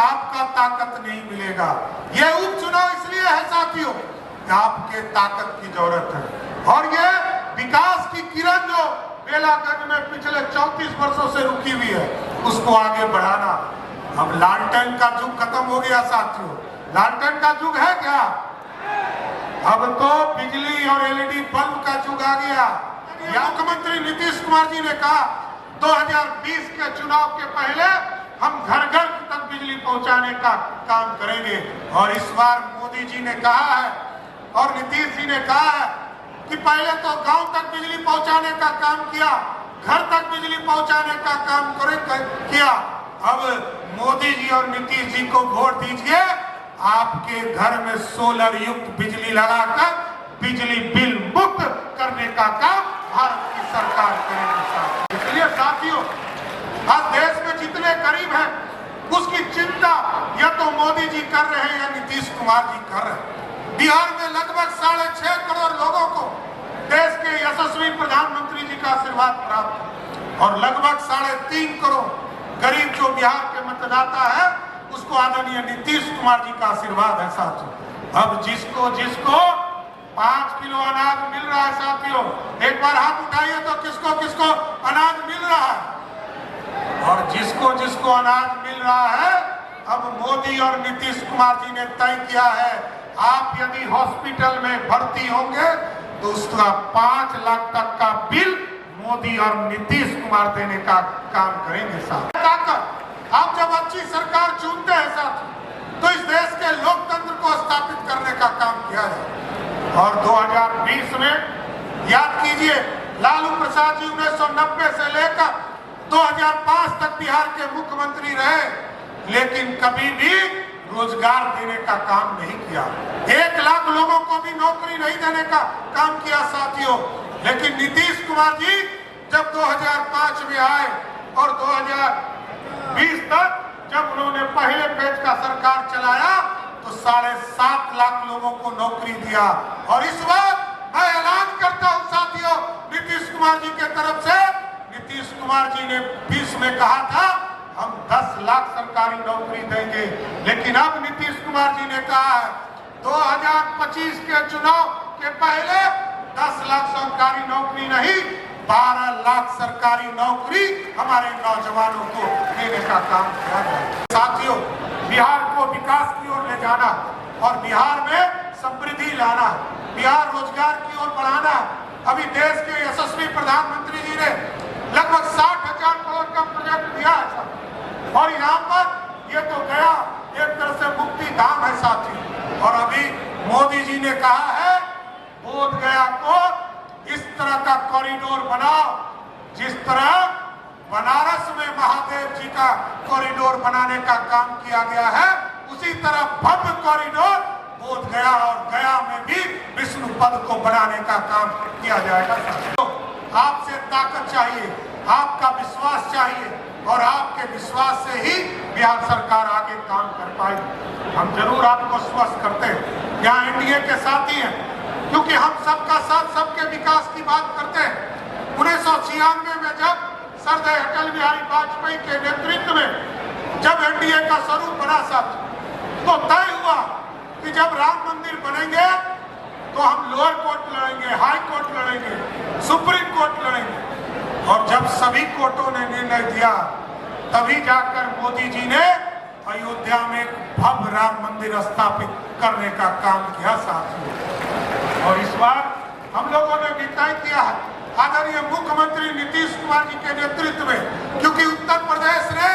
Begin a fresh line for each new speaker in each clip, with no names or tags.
आपका ताकत नहीं मिलेगा। ये उपचुनाव इसलिए है साथियों कि आपके ताकत की जरूरत है, और ये विकास की किरण जो बेलागंज में पिछले 34 वर्षों से रुकी हुई है, उसको आगे बढ़ाना। अब लालटेन का युग खत्म हो गया साथियों, लालटेन का युग है क्या? अब तो बिजली और एलईडी बल्ब का युग आ गया। मुख्यमंत्री नीतीश कुमार जी ने कहा 2020 के चुनाव के पहले हम घर घर तक बिजली पहुंचाने का काम करेंगे, और इस बार मोदी जी ने कहा है और नीतीश जी ने कहा है कि पहले तो गांव तक बिजली पहुंचाने का काम किया, घर तक बिजली पहुंचाने का काम किया। अब मोदी जी और नीतीश जी को वोट दीजिए, आपके घर में सोलर युक्त बिजली लगाकर बिजली बिल मुक्त करने का काम भारत की सरकार करेगी। इसलिए साथियों, आज देश में जितने गरीब हैं उसकी चिंता या तो मोदी जी कर रहे हैं या नीतीश कुमार जी कर रहे हैं। बिहार में लगभग 6.5 करोड़ लोगों को देश के यशस्वी प्रधानमंत्री जी का आशीर्वाद प्राप्त है, और लगभग 3.5 करोड़ गरीब जो बिहार के मतदाता है उसको आदरणीय नीतीश कुमार जी का आशीर्वाद है साथियों। अब जिसको 5 किलो अनाज मिल रहा है साथियों, एक बार हाथ उठाइए तो किसको किसको अनाज मिल रहा है, और जिसको जिसको अनाज मिल रहा है, अब मोदी और नीतीश कुमार जी ने तय किया है, आप यदि हॉस्पिटल में भर्ती होंगे तो उसका 5 लाख तक का बिल मोदी और नीतीश कुमार देने का काम करेंगे साहब। आप जब अच्छी सरकार चुनते हैं साथ, तो इस देश के लोकतंत्र को स्थापित करने का काम किया जाए। और 2020 में याद कीजिए, लालू प्रसाद जी 1990 से लेकर 2005 तक बिहार के मुख्यमंत्री रहे, लेकिन कभी भी रोजगार देने का काम नहीं किया। 1 लाख लोगों को भी नौकरी नहीं देने का काम किया साथियों। लेकिन नीतीश कुमार जी जब 2005 में आए और 2020 तक जब उन्होंने पहले पेज का सरकार चलाया तो 7.5 लाख लोगों को नौकरी दिया। और इस बार मैं ऐलान करता हूं साथियों, नीतीश कुमार जी के तरफ से, नीतीश कुमार जी ने 20 में कहा था हम 10 लाख सरकारी नौकरी देंगे, लेकिन अब नीतीश कुमार जी ने कहा है 2025 के चुनाव के पहले 10 लाख सरकारी नौकरी नहीं, 12 लाख सरकारी नौकरी हमारे नौजवानों को देने का काम किया जाए। साथियों, बिहार को विकास की ओर ले जाना और बिहार में समृद्धि लाना, बिहार रोजगार की ओर बढ़ाना। अभी देश के यशस्वी प्रधानमंत्री जी ने लगभग 60,000 करोड़ का प्रोजेक्ट दिया है, और यहाँ पर ये तो गया एक तरह से मुक्ति धाम है साथी। और अभी मोदी जी ने कहा है बोध गया को इस तरह का कॉरिडोर बनाओ, जिस तरह बनारस में महादेव जी का कॉरिडोर बनाने का काम किया गया है, उसी तरह भव्य कॉरिडोर बोध गया और गया में भी विष्णु पद को बनाने का काम किया जाएगा। तो आपसे ताकत चाहिए, आपका विश्वास चाहिए, और आपके विश्वास से ही बिहार सरकार आगे काम कर पाएगी। हम जरूर आपको स्वस्थ करते हैं, यहाँ एनडीए के साथी हैं, क्योंकि हम सबका साथ सबके विकास की बात करते हैं। 1996 में जब सरदार अटल बिहारी वाजपेयी के नेतृत्व में जब एनडीए का स्वरूप बना तो तय हुआ कि जब राम मंदिर बनेंगे तो हम लोअर कोर्ट लड़ेंगे, हाई कोर्ट लड़ेंगे, सुप्रीम कोर्ट लड़ेंगे। और जब सभी कोर्टों ने निर्णय दिया, तभी जाकर मोदी जी ने अयोध्या में भव्य राम मंदिर स्थापित करने का काम किया साथियों। और इस बार हम लोगों ने भी तय किया है आदरणीय मुख्यमंत्री नीतीश कुमार जी के नेतृत्व में, क्योंकि उत्तर प्रदेश ने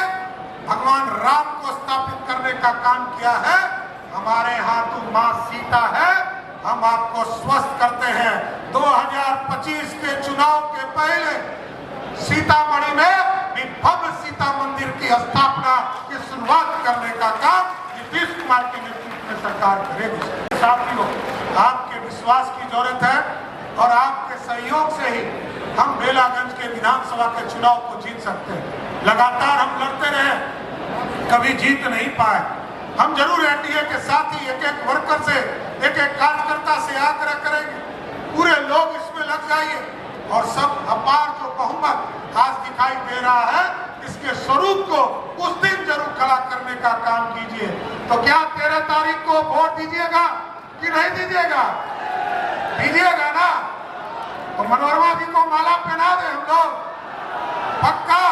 भगवान राम को स्थापित करने का काम किया है। हमारे हाथों मां सीता है, हम आपको स्वस्थ करते हैं। 2025 के चुनाव के पहले सीतामढ़ी में भी भव्य सीता मंदिर की स्थापना की शुरुआत करने का काम नीतीश कुमार के नेतृत्व में सरकार करेगी। साथियों, आपके विश्वास की जरूरत है, और आपके सहयोग से ही हम बेलागंज के विधानसभा के चुनाव को जीत सकते हैं। लगातार हम लड़ते रहे, कभी जीत नहीं पाए। हम जरूर एनडीए के साथ ही एक एक वर्कर से, एक एक कार्यकर्ता से आग्रह करेंगे, पूरे लोग इसमें लग जाइए, और सब अपार जो बहुमत आज दिखाई दे रहा है, इसके स्वरूप को उस दिन जरूर खड़ा करने का काम कीजिए। तो क्या 13 तारीख को वोट दीजिएगा कि नहीं दीजिएगा? दीजिएगा ना? तो मनोरमा जी को माला पहना दे हम लोग, पक्का?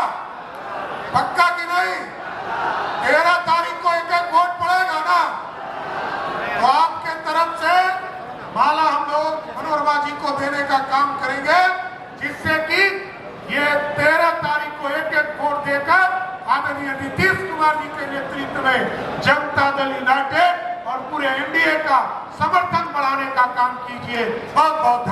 पक्का कि नहीं? 13 तारीख को एक एक वोट पड़ेगा ना? तो आपके तरफ से माला हम लोग मनोरमा जी को देने का काम करेंगे, जिससे कि ये 13 तारीख को एक एक वोट देकर आदरणीय नीतीश कुमार जी के नेतृत्व में जनता दल यूनाइटेड और पूरे एनडीए का समर्थन बढ़ाने का काम कीजिए। बहुत बहुत धन्यवाद।